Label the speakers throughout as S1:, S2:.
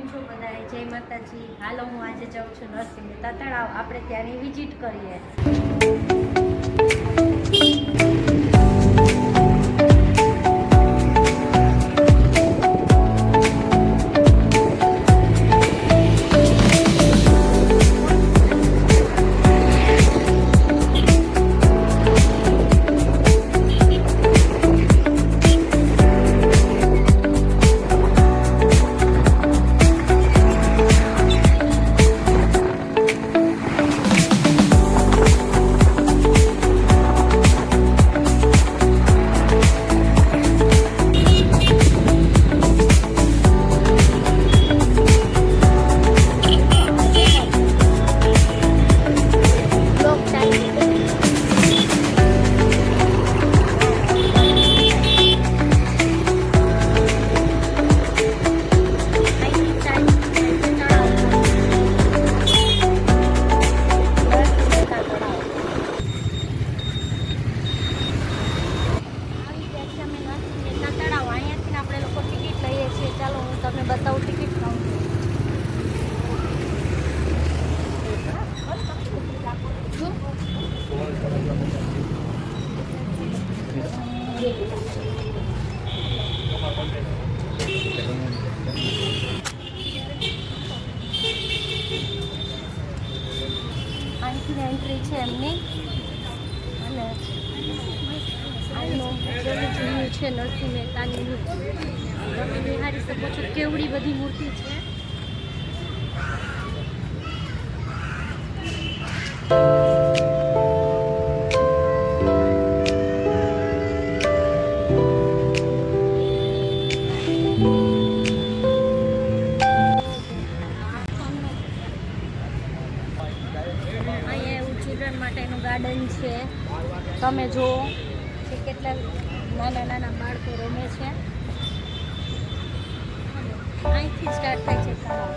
S1: કેમ છો બધા? જય માતાજી. હાલો, હું આજે જાઉં છું નરસિંહ મહેતા તળાવ. આપણે ત્યાંની વિઝિટ કરીએ. બતાવું ટિકિટ અહીંથી એન્ટ્રી છે એમની અને આનું જૂનું છે નરસિંહ મહેતાની તમે નિહાળી શકો છો કેવડી બધી મૂર્તિ છે. અહીંયા એવું ચિલ્ડ્રન માટેનું ગાર્ડન છે. તમે જુઓ કે કેટલા નાના નાના બાળકો રમે છે. અહીંથી સ્ટાર્ટ થાય છે તળાવ.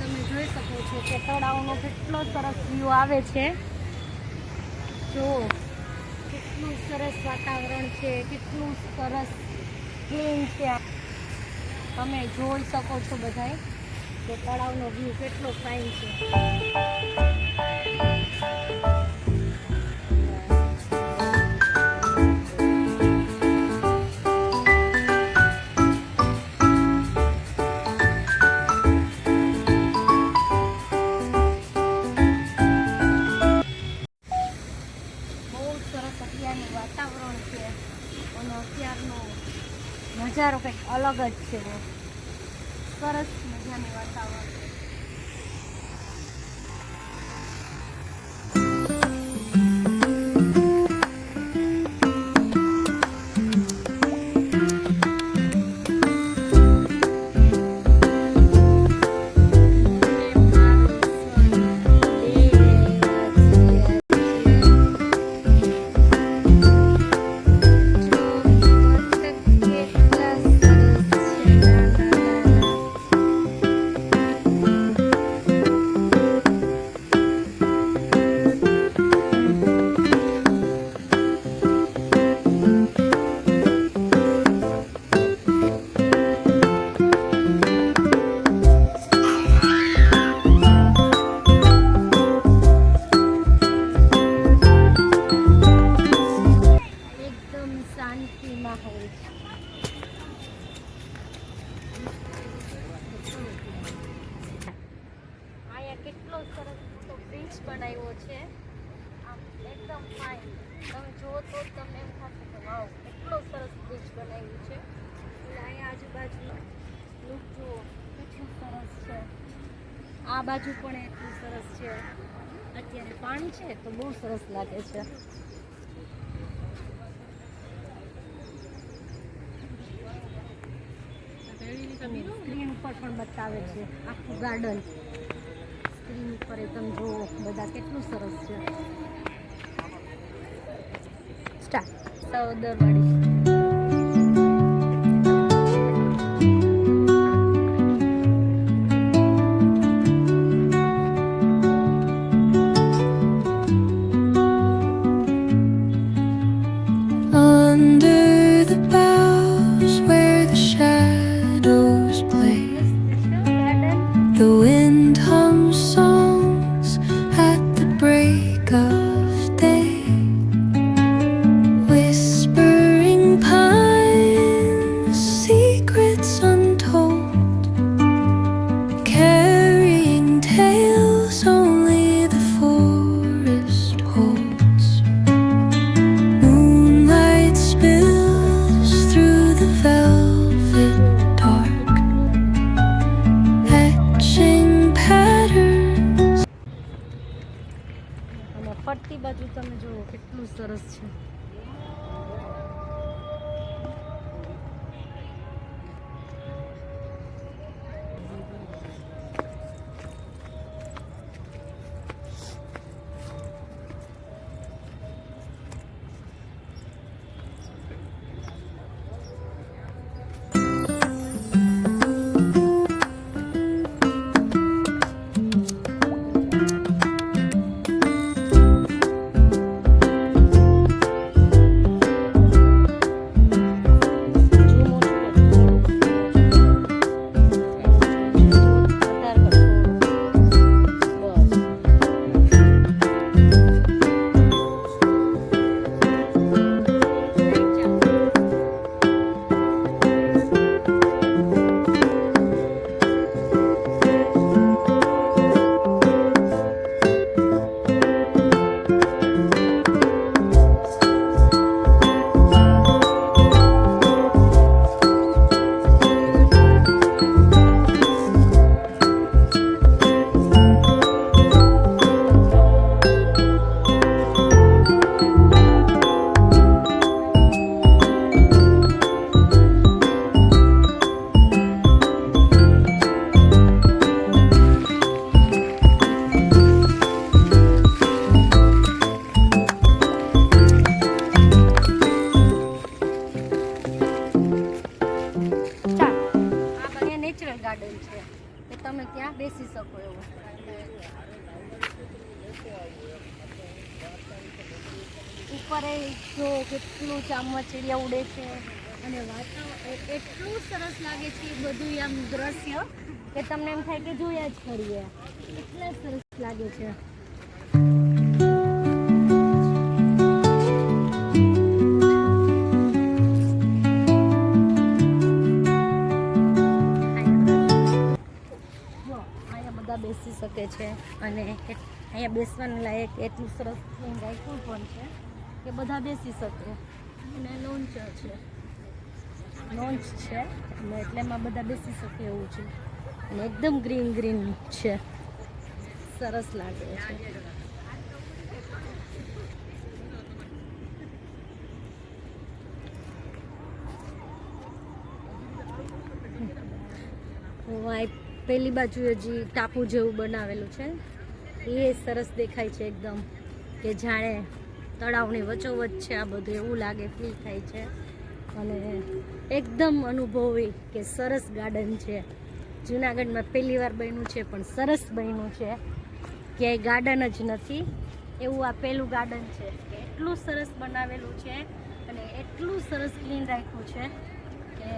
S1: તમે જોઈ શકો છો કે તળાવનો કેટલો સરસ વ્યૂ આવે છે. જો કેટલું સરસ વાતાવરણ છે, કેટલું સરસ ક્લીન છે. તમે જોઈ શકો છો બધાય કે તળાવનો વ્યૂ કેટલો ફાઇન છે. અત્યારનું વાતાવરણ છે અને અત્યારનો નજારો કંઈક અલગ જ છે. સરસ મજાનું વાતાવરણ. આ બાજુ પણ એટલું સરસ છે. અત્યારે પાણી છે તો બહુ સરસ લાગે છે. સ્ક્રીન ઉપર પણ બતાવે છે આખું ગાર્ડન. સ્ક્રીન ઉપર તમે જુઓ બધા કેટલું સરસ છે. Start સૌદરવાડી.
S2: The wind hums songs at the break of day, whispering pines, secrets untold, carrying tales only the forest holds. Moonlight spills through the velvet dark, etching patterns.
S1: અને ફરતી બાજુ તમે જુઓ કેટલું સરસ છે. ગાર્ડન છે કે તમે ત્યાં બેસી શકો એવું. ઉપર જો કેટલું ચામચીડિયા ઉડે છે અને વાતાવરણ એટલું સરસ લાગે છે. બધું આમ દ્રશ્ય કે તમને એમ થાય કે જોયા જ કરીએ, એટલા સરસ લાગે છે. બેસી શકે છે અને અહીંયા બેસવાનું લાયક એટલું સરસ રાખ્યું પણ છે કે બધા બેસી શકે. અને લોન્ચ છે એટલે એમાં બધા બેસી શકે એવું છે. અને એકદમ ગ્રીન ગ્રીન છે, સરસ લાગે છે. પેલી બાજુ હજી ટાપુ જેવું બનાવેલું છે, એ સરસ દેખાય છે એકદમ, કે જાણે તળાવની વચ્ચોવચ્ચ છે આ બધું એવું લાગે, ફીલ થાય છે. અને એકદમ અનુભવી કે સરસ ગાર્ડન છે. જૂનાગઢમાં પહેલી વાર બન્યું છે પણ સરસ બન્યું છે, ક્યાંય ગાર્ડન જ નથી એવું આ પહેલું ગાર્ડન છે. એટલું સરસ બનાવેલું છે અને એટલું સરસ ક્લીન રાખ્યું છે કે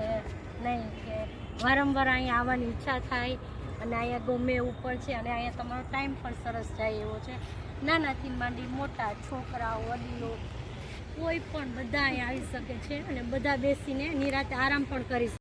S1: નહીં કે વારંવાર અહીંયા આવવાની ઈચ્છા થાય. અને અહીંયા ગમે એવું પણ છે અને અહીંયા તમારો ટાઈમ પણ સરસ જાય એવો છે. નાનાથી માંડી મોટા છોકરાઓ વડીલો કોઈ પણ બધા અહીંયા આવી શકે છે અને બધા બેસીને નિરાંતે આરામ પણ કરી શકે.